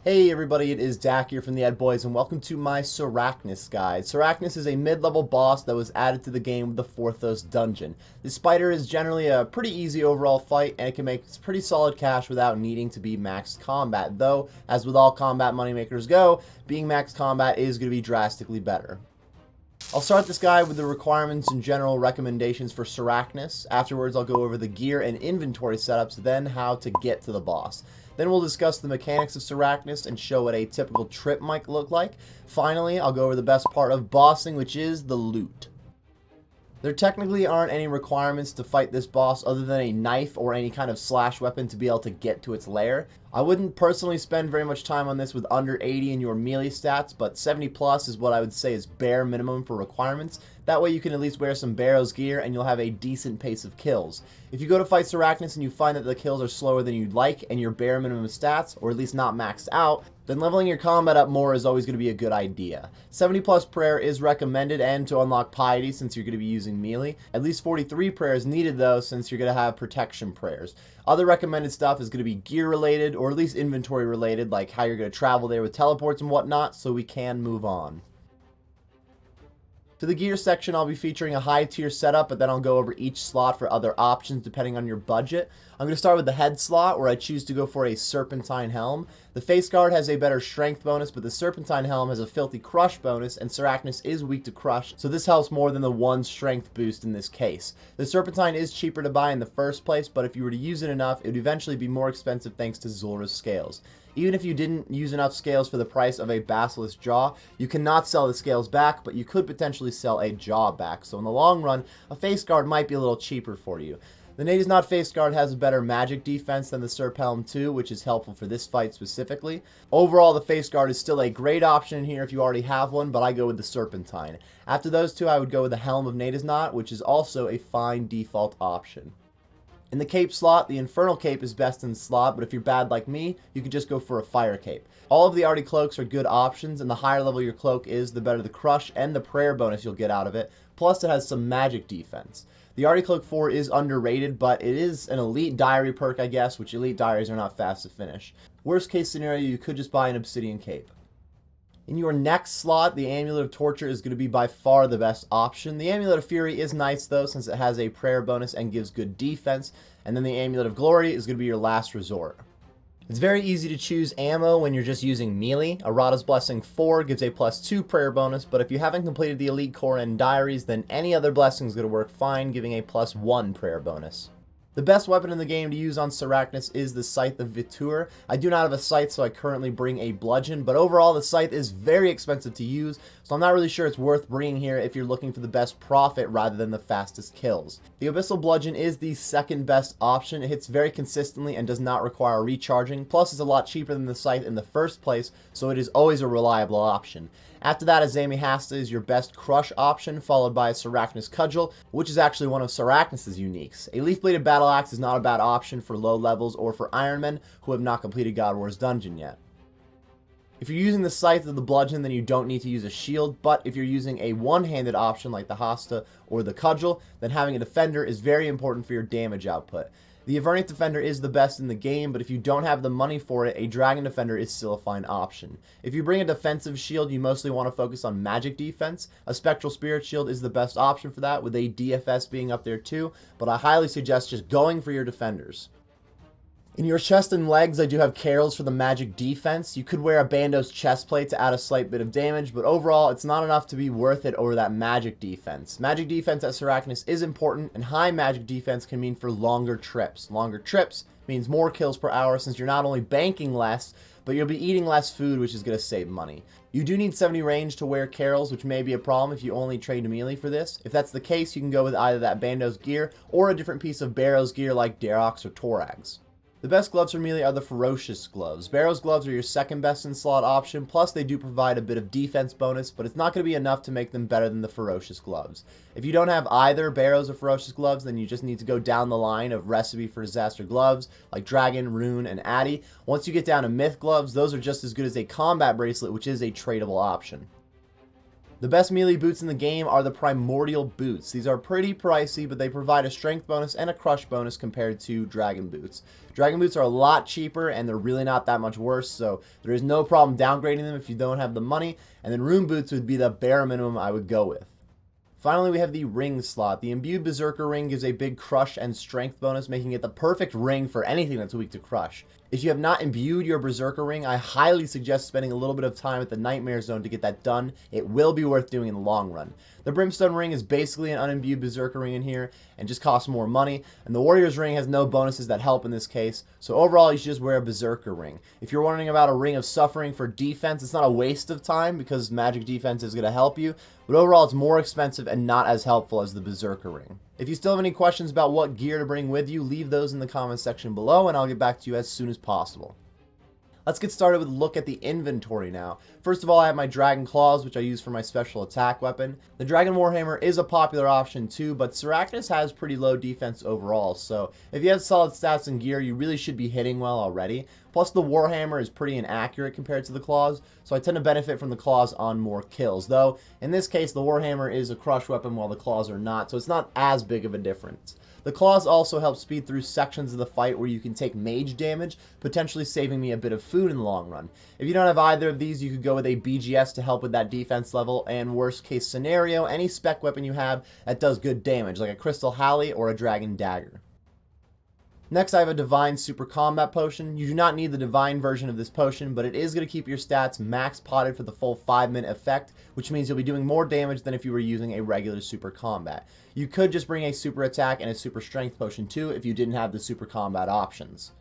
Hey everybody, it is Dak here from the Ed Boys, and welcome to my Sarachnis guide. Sarachnis is a mid-level boss that was added to the game with the Forthos dungeon. This spider is generally a pretty easy overall fight, and it can make pretty solid cash without needing to be maxed combat, though, as with all combat moneymakers go, being maxed combat is going to be drastically better. I'll start this guide with the requirements and general recommendations for Sarachnis. Afterwards, I'll go over the gear and inventory setups, then how to get to the boss. Then we'll discuss the mechanics of Sarachnis and show what a typical trip might look like. Finally, I'll go over the best part of bossing, which is the loot. There technically aren't any requirements to fight this boss other than a knife or any kind of slash weapon to be able to get to its lair. I wouldn't personally spend very much time on this with under 80 in your melee stats, but 70 plus is what I would say is bare minimum for requirements. That way you can at least wear some Barrow's gear and you'll have a decent pace of kills. If you go to fight Sarachnis and you find that the kills are slower than you'd like and your bare minimum stats, or at least not maxed out, then leveling your combat up more is always going to be a good idea. 70 plus prayer is recommended, and to unlock piety since you're going to be using melee. At least 43 prayer is needed though, since you're going to have protection prayers. Other recommended stuff is going to be gear related, or at least inventory related, like how you're going to travel there with teleports and whatnot, so we can move on. For the gear section, I'll be featuring a high tier setup, but then I'll go over each slot for other options depending on your budget. I'm going to start with the head slot, where I choose to go for a serpentine helm. The face guard has a better strength bonus, but the serpentine helm has a filthy crush bonus, and Sarachnis is weak to crush, so this helps more than the one strength boost in this case. The serpentine is cheaper to buy in the first place, but if you were to use it enough, it would eventually be more expensive thanks to Zulra's scales. Even if you didn't use enough scales for the price of a basilisk jaw, you cannot sell the scales back, but you could potentially sell a jaw back. So in the long run, a face guard might be a little cheaper for you. The Nate is Not face guard has a better magic defense than the Serp Helm 2, which is helpful for this fight specifically. Overall, the face guard is still a great option here if you already have one, but I go with the Serpentine. After those two, I would go with the Helm of Nate is Not, which is also a fine default option. In the cape slot, the Infernal Cape is best in the slot, but if you're bad like me, you can just go for a Fire Cape. All of the Arty Cloaks are good options, and the higher level your cloak is, the better the crush and the prayer bonus you'll get out of it, plus it has some magic defense. The Arty Cloak 4 is underrated, but it is an elite diary perk, I guess, which elite diaries are not fast to finish. Worst case scenario, you could just buy an Obsidian Cape. In your next slot, the Amulet of Torture is going to be by far the best option. The Amulet of Fury is nice though, since it has a prayer bonus and gives good defense, and then the Amulet of Glory is going to be your last resort. It's very easy to choose ammo when you're just using melee. Arata's Blessing 4 gives a +2 prayer bonus, but if you haven't completed the Elite Core and Diaries, then any other blessing is going to work fine, giving a +1 prayer bonus. The best weapon in the game to use on Sarachnis is the Scythe of Vitur. I do not have a scythe, so I currently bring a bludgeon, but overall the scythe is very expensive to use, so I'm not really sure it's worth bringing here if you're looking for the best profit rather than the fastest kills. The Abyssal Bludgeon is the second best option. It hits very consistently and does not require recharging, plus it's a lot cheaper than the scythe in the first place, so it is always a reliable option. After that, Azami Hasta is your best crush option, followed by a Sarachnis Cudgel, which is actually one of Sarachnis' uniques. A Leaf-Bladed Battle Axe is not a bad option for low levels or for Ironmen who have not completed God War's dungeon yet. If you're using the Scythe or the Bludgeon, then you don't need to use a shield, but if you're using a one-handed option like the Hasta or the Cudgel, then having a Defender is very important for your damage output. The Avernate Defender is the best in the game, but if you don't have the money for it, a Dragon Defender is still a fine option. If you bring a defensive shield, you mostly want to focus on magic defense. A Spectral Spirit Shield is the best option for that, with a DFS being up there too, but I highly suggest just going for your defenders. In your chest and legs, I do have Carols for the magic defense. You could wear a Bando's chest plate to add a slight bit of damage, but overall, it's not enough to be worth it over that magic defense. Magic defense at Sarachnis is important, and high magic defense can mean for longer trips. Longer trips means more kills per hour, since you're not only banking less, but you'll be eating less food, which is going to save money. You do need 70 range to wear Carols, which may be a problem if you only trade melee for this. If that's the case, you can go with either that Bando's gear, or a different piece of Barrow's gear like Darox or Torags. The best gloves for melee are the Ferocious gloves. Barrow's gloves are your second best in slot option, plus they do provide a bit of defense bonus, but it's not going to be enough to make them better than the Ferocious gloves. If you don't have either Barrow's or Ferocious gloves, then you just need to go down the line of recipe for disaster gloves, like Dragon, Rune, and Addy. Once you get down to Myth gloves, those are just as good as a combat bracelet, which is a tradable option. The best melee boots in the game are the Primordial Boots. These are pretty pricey, but they provide a strength bonus and a crush bonus compared to Dragon Boots. Dragon Boots are a lot cheaper, and they're really not that much worse, so there is no problem downgrading them if you don't have the money, and then Rune Boots would be the bare minimum I would go with. Finally, we have the ring slot. The Imbued Berserker ring gives a big crush and strength bonus, making it the perfect ring for anything that's weak to crush. If you have not imbued your Berserker ring, I highly suggest spending a little bit of time at the Nightmare Zone to get that done. It will be worth doing in the long run. The Brimstone ring is basically an unimbued Berserker ring in here and just costs more money, and the Warrior's ring has no bonuses that help in this case, so overall you should just wear a Berserker ring. If you're wondering about a Ring of Suffering for defense, it's not a waste of time because magic defense is going to help you, but overall it's more expensive and not as helpful as the Berserker ring. If you still have any questions about what gear to bring with you, leave those in the comments section below and I'll get back to you as soon as possible. Let's get started with a look at the inventory now. First of all, I have my Dragon Claws, which I use for my special attack weapon. The Dragon Warhammer is a popular option too, but Sarachnis has pretty low defense overall, so if you have solid stats and gear, you really should be hitting well already. Plus, the Warhammer is pretty inaccurate compared to the Claws, so I tend to benefit from the Claws on more kills, though in this case, the Warhammer is a crush weapon while the Claws are not, so it's not as big of a difference. The Claws also help speed through sections of the fight where you can take mage damage, potentially saving me a bit of food in the long run. If you don't have either of these, you could go with a BGS to help with that defense level, and worst case scenario, any spec weapon you have that does good damage, like a Crystal Halley or a Dragon Dagger. Next, I have a Divine Super Combat Potion. You do not need the Divine version of this potion, but it is going to keep your stats max potted for the full 5-minute effect, which means you'll be doing more damage than if you were using a regular Super Combat. You could just bring a Super Attack and a Super Strength Potion too if you didn't have the Super Combat options.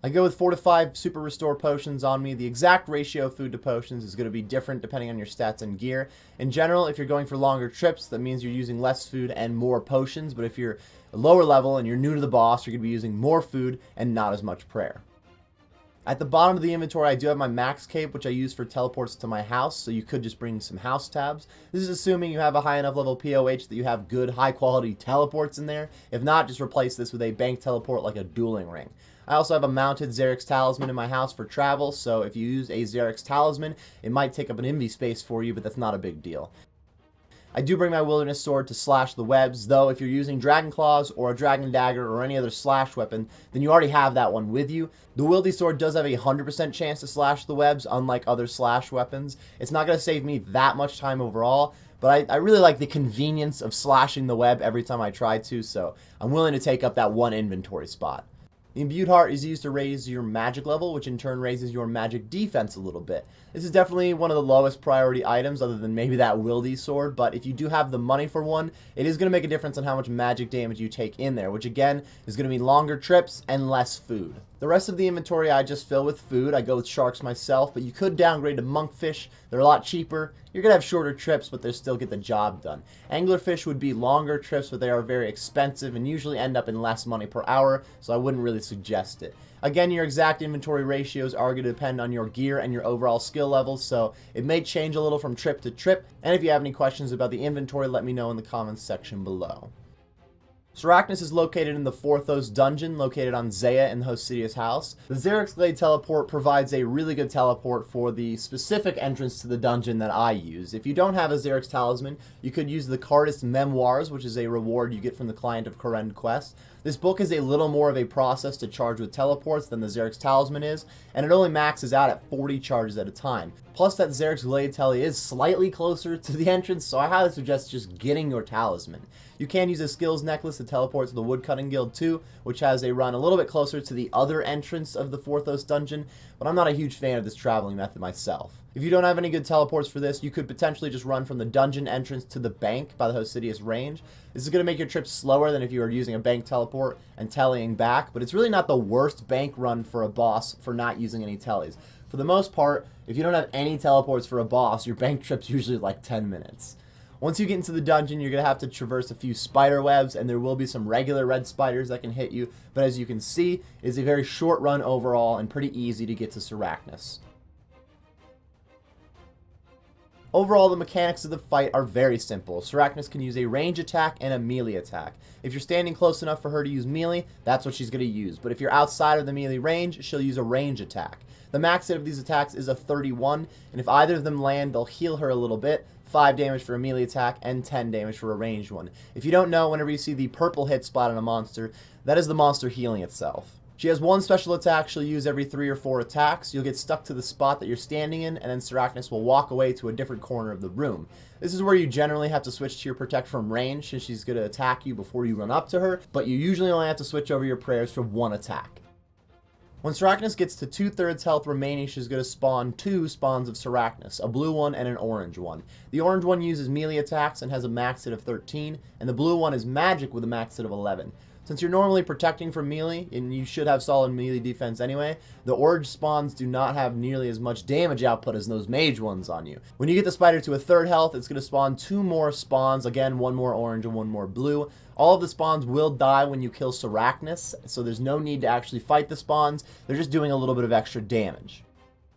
I go with 4 to 5 Super Restore Potions on me. The exact ratio of food to potions is going to be different depending on your stats and gear. In general, if you're going for longer trips, that means you're using less food and more potions, but if you're a lower level and you're new to the boss, you're going to be using more food and not as much prayer. At the bottom of the inventory, I do have my Max Cape, which I use for teleports to my house, so you could just bring some house tabs. This is assuming you have a high enough level POH that you have good, high-quality teleports in there. If not, just replace this with a bank teleport like a dueling ring. I also have a mounted Xerix Talisman in my house for travel, so if you use a Xerix Talisman, it might take up an Invy space for you, but that's not a big deal. I do bring my Wilderness Sword to slash the webs, though if you're using Dragon Claws or a Dragon Dagger or any other slash weapon, then you already have that one with you. The Wieldy Sword does have a 100% chance to slash the webs, unlike other slash weapons. It's not going to save me that much time overall, but I really like the convenience of slashing the web every time I try to, so I'm willing to take up that one inventory spot. The Imbued Heart is used to raise your magic level, which in turn raises your magic defense a little bit. This is definitely one of the lowest priority items, other than maybe that Wieldy Sword, but if you do have the money for one, it is going to make a difference on how much magic damage you take in there, which again is going to mean longer trips and less food. The rest of the inventory I just fill with food. I go with sharks myself, but you could downgrade to monkfish. They're a lot cheaper. You're going to have shorter trips, but they still get the job done. Anglerfish would be longer trips, but they are very expensive and usually end up in less money per hour, so I wouldn't really suggest it. Again, your exact inventory ratios are going to depend on your gear and your overall skill levels, so it may change a little from trip to trip, and if you have any questions about the inventory, let me know in the comments section below. Sarachnis is located in the Forthos dungeon, located on Zaya in the host city house. The Xerix Glade teleport provides a really good teleport for the specific entrance to the dungeon that I use. If you don't have a Xerix Talisman, you could use the Cardist Memoirs, which is a reward you get from the Client of Kourend quest. This book is a little more of a process to charge with teleports than the Xerix Talisman is, and it only maxes out at 40 charges at a time. Plus, that Xerix Glade Tele is slightly closer to the entrance, so I highly suggest just getting your Talisman. You can use a skills necklace to teleport to the Woodcutting Guild too, which has a run a little bit closer to the other entrance of the Forthos dungeon, but I'm not a huge fan of this traveling method myself. If you don't have any good teleports for this, you could potentially just run from the dungeon entrance to the bank by the Hosidius range. This is going to make your trip slower than if you were using a bank teleport and tellying back, but it's really not the worst bank run for a boss for not using any tellies. For the most part, if you don't have any teleports for a boss, your bank trip's usually like 10 minutes. Once you get into the dungeon, you're going to have to traverse a few spider webs, and there will be some regular red spiders that can hit you, but as you can see, it's a very short run overall and pretty easy to get to Sarachnis. Overall, the mechanics of the fight are very simple. Sarachnis can use a range attack and a melee attack. If you're standing close enough for her to use melee, that's what she's going to use. But if you're outside of the melee range, she'll use a range attack. The max hit of these attacks is a 31, and if either of them land, they'll heal her a little bit. 5 damage for a melee attack, and 10 damage for a ranged one. If you don't know, whenever you see the purple hit spot on a monster, that is the monster healing itself. She has one special attack she'll use every 3 or 4 attacks. You'll get stuck to the spot that you're standing in, and then Sarachnis will walk away to a different corner of the room. This is where you generally have to switch to your Protect from range, since she's going to attack you before you run up to her, but you usually only have to switch over your prayers for 1 attack. When Sarachnis gets to 2/3 health remaining, she's going to spawn 2 spawns of Sarachnis, a blue one and an orange one. The orange one uses melee attacks and has a max hit of 13, and the blue one is magic with a max hit of 11. Since you're normally protecting from melee, and you should have solid melee defense anyway, the orange spawns do not have nearly as much damage output as those mage ones on you. When you get the spider to a 3rd health, it's going to spawn 2 more spawns, again 1 more orange and 1 more blue. All of the spawns will die when you kill Sarachnis, so there's no need to actually fight the spawns, they're just doing a little bit of extra damage.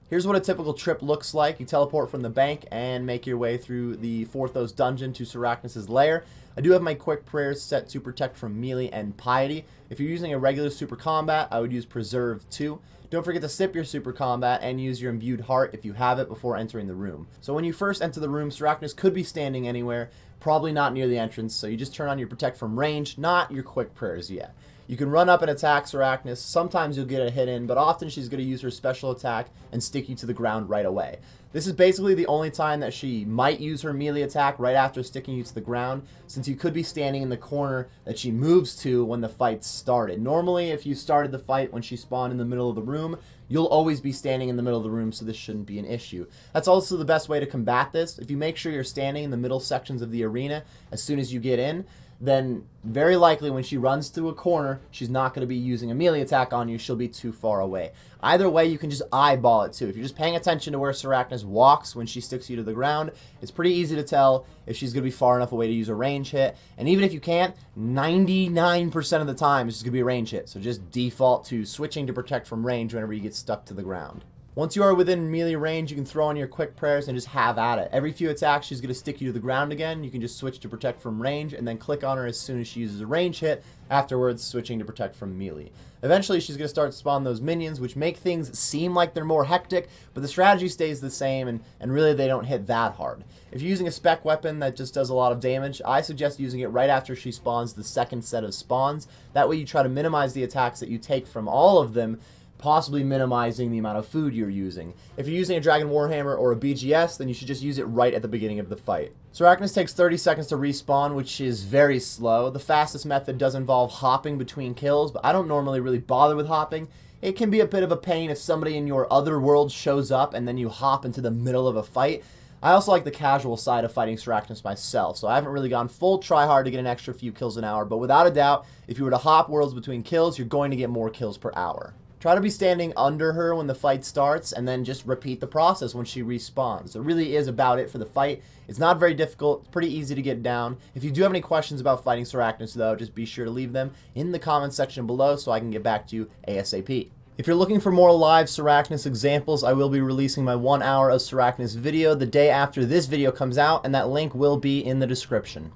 Here's what a typical trip looks like. You teleport from the bank and make your way through the Forthos dungeon to Sarachnis' lair. I do have my quick prayers set to protect from melee and piety. If you're using a regular super combat, I would use preserve 2. Don't forget to sip your super combat and use your imbued heart if you have it before entering the room. So when you first enter the room, Sarachnis could be standing anywhere, probably not near the entrance, so you just turn on your protect from range, not your quick prayers yet. You can run up and attack Sarachnis. Sometimes you'll get a hit in, but often she's going to use her special attack and stick you to the ground right away. This is basically the only time that she might use her melee attack right after sticking you to the ground, since you could be standing in the corner that she moves to when the fight started. Normally, if you started the fight when she spawned in the middle of the room, you'll always be standing in the middle of the room, so this shouldn't be an issue. That's also the best way to combat this. If you make sure you're standing in the middle sections of the arena as soon as you get in, then very likely when she runs to a corner, she's not going to be using a melee attack on you. She'll be too far away. Either way, you can just eyeball it too. If you're just paying attention to where Sarachnis walks when she sticks you to the ground, it's pretty easy to tell if she's going to be far enough away to use a range hit. And even if you can't, 99% of the time, it's just going to be a range hit. So just default to switching to protect from range whenever you get stuck to the ground. Once you are within melee range, you can throw on your quick prayers and just have at it. Every few attacks, she's going to stick you to the ground again. You can just switch to protect from range and then click on her as soon as she uses a range hit, afterwards switching to protect from melee. Eventually, she's going to start to spawn those minions, which make things seem like they're more hectic, but the strategy stays the same, and really they don't hit that hard. If you're using a spec weapon that just does a lot of damage, I suggest using it right after she spawns the 2nd set of spawns. That way you try to minimize the attacks that you take from all of them, possibly minimizing the amount of food you're using. If you're using a Dragon Warhammer or a BGS, then you should just use it right at the beginning of the fight. Sarachnis takes 30 seconds to respawn, which is very slow. The fastest method does involve hopping between kills, but I don't normally really bother with hopping. It can be a bit of a pain if somebody in your other world shows up and then you hop into the middle of a fight. I also like the casual side of fighting Sarachnis myself, so I haven't really gone full try-hard to get an extra few kills an hour, but without a doubt, if you were to hop worlds between kills, you're going to get more kills per hour. Try to be standing under her when the fight starts, and then just repeat the process when she respawns. It really is about it for the fight. It's not very difficult. It's pretty easy to get down. If you do have any questions about fighting Sarachnis, though, just be sure to leave them in the comments section below so I can get back to you ASAP. If you're looking for more live Sarachnis examples, I will be releasing my 1 hour of Sarachnis video the day after this video comes out, and that link will be in the description.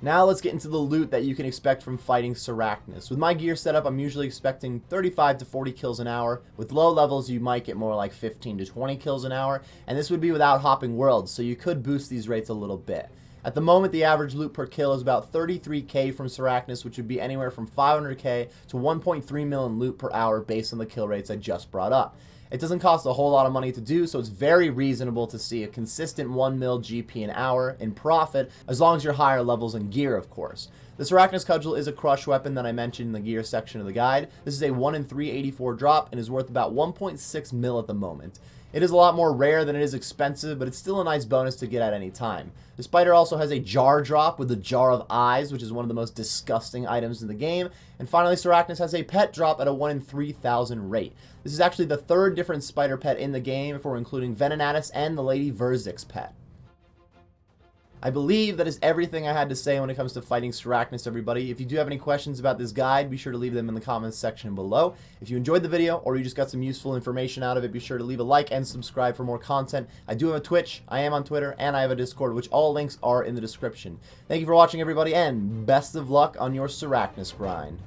Now let's get into the loot that you can expect from fighting Sarachnis. With my gear setup, I'm usually expecting 35 to 40 kills an hour. With low levels, you might get more like 15 to 20 kills an hour, and this would be without hopping worlds, so you could boost these rates a little bit. At the moment, the average loot per kill is about 33k from Sarachnis, which would be anywhere from 500k to 1.3 million loot per hour based on the kill rates I just brought up. It doesn't cost a whole lot of money to do, so it's very reasonable to see a consistent 1 mil GP an hour in profit, as long as you're higher levels in gear, of course. The Sarachnis cudgel is a crush weapon that I mentioned in the gear section of the guide. This is a 1 in 384 drop and is worth about 1.6 mil at the moment. It is a lot more rare than it is expensive, but it's still a nice bonus to get at any time. The spider also has a jar drop with the jar of eyes, which is one of the most disgusting items in the game. And finally, Sarachnis has a pet drop at a 1 in 3,000 rate. This is actually the 3rd different spider pet in the game if we're including Venenatus and the Lady Verzik's pet. I believe that is everything I had to say when it comes to fighting Sarachnis, everybody. If you do have any questions about this guide, be sure to leave them in the comments section below. If you enjoyed the video or you just got some useful information out of it, be sure to leave a like and subscribe for more content. I do have a Twitch, I am on Twitter, and I have a Discord, which all links are in the description. Thank you for watching, everybody, and best of luck on your Sarachnis grind.